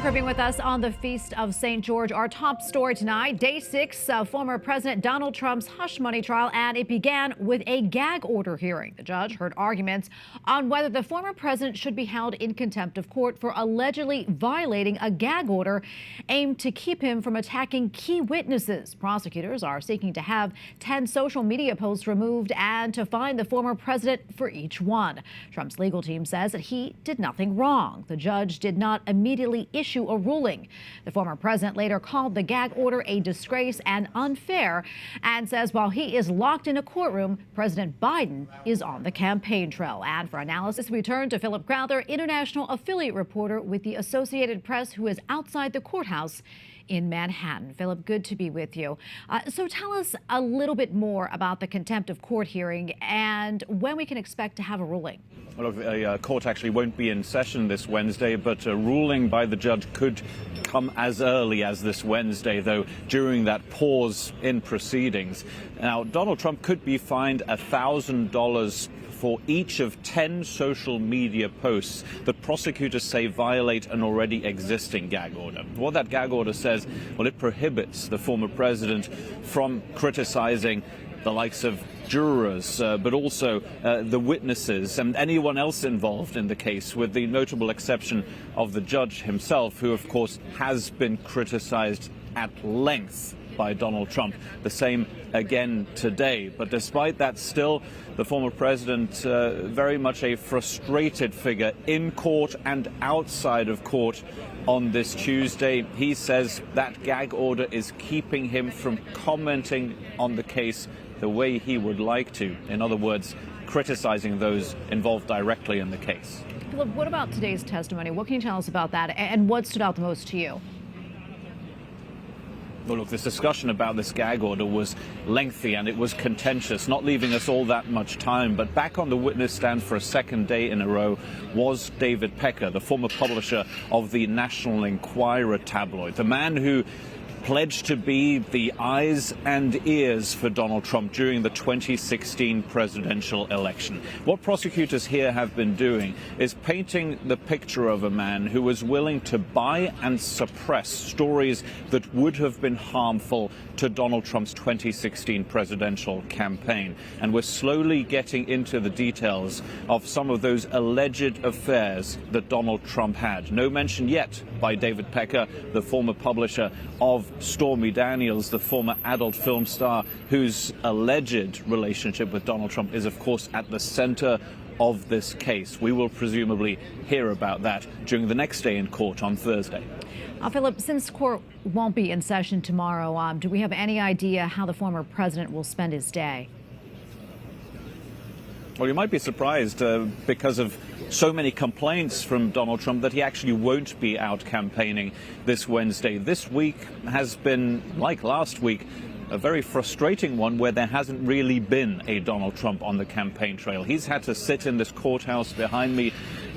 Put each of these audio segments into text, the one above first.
for being with us on the Feast of St. George. Our top story tonight, day 6 of former President Donald Trump's hush money trial, and it began with a gag order hearing. The judge heard arguments on whether the former president should be held in contempt of court for allegedly violating a gag order aimed to keep him from attacking key witnesses. Prosecutors are seeking to have 10 social media posts removed and to fine the former president for each one. Trump's legal team says that he did nothing wrong. The judge did not immediately issue a ruling. The former president later called the gag order a disgrace and unfair and says while he is locked in a courtroom, President Biden is on the campaign trail. And for analysis, we turn to Philip Crowther, international affiliate reporter with the Associated Press, who is outside the courthouse in Manhattan. Philip, good to be with you. So tell us a little bit more about the contempt of court hearing and when we can expect to have a ruling. Well, the court actually won't be in session this Wednesday, but a ruling by the judge could come as early as this Wednesday, though, during that pause in proceedings. Now, Donald Trump could be fined $1,000 for each of 10 social media posts that prosecutors say violate an already existing gag order. What that gag order says, well, it prohibits the former president from criticizing the likes of jurors, but also the witnesses and anyone else involved in the case, with the notable exception of the judge himself, who, of course, has been criticized at length by Donald Trump. The same again today. But despite that, still, the former president very much a frustrated figure in court and outside of court on this Tuesday. He says that gag order is keeping him from commenting on the case the way he would like to. In other words, criticizing those involved directly in the case. Philip, what about today's testimony? What can you tell us about that, and what stood out the most to you? Well, look, this discussion about this gag order was lengthy and it was contentious, not leaving us all that much time. But back on the witness stand for a second day in a row was David Pecker, the former publisher of the National Enquirer tabloid, the man who pledged to be the eyes and ears for Donald Trump during the 2016 presidential election. What prosecutors here have been doing is painting the picture of a man who was willing to buy and suppress stories that would have been harmful to Donald Trump's 2016 presidential campaign. And we're slowly getting into the details of some of those alleged affairs that Donald Trump had. No mention yet by David Pecker, the former publisher of Stormy Daniels, the former adult film star whose alleged relationship with Donald Trump is, of course, at the center of this case. We will presumably hear about that during the next day in court on Thursday. Philip, since court won't be in session tomorrow, do we have any idea how the former president will spend his day? Well, you might be surprised because of so many complaints from Donald Trump that he actually won't be out campaigning this Wednesday. This week has been, like last week, a very frustrating one where there hasn't really been a Donald Trump on the campaign trail. He's had to sit in this courthouse behind me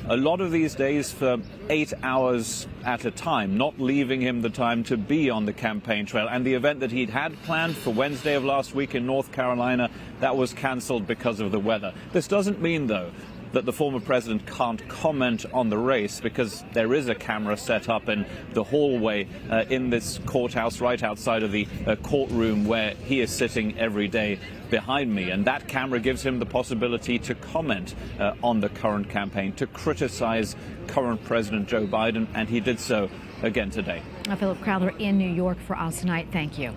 a lot of these days for 8 hours at a time, not leaving him the time to be on the campaign trail. And the event that he'd had planned for Wednesday of last week in North Carolina, that was canceled because of the weather. This doesn't mean, though, that the former president can't comment on the race, because there is a camera set up in the hallway in this courthouse right outside of the courtroom where he is sitting every day behind me. And that camera gives him the possibility to comment on the current campaign, to criticize current President Joe Biden, and he did so again today. Philip Crowther in New York for us tonight. Thank you.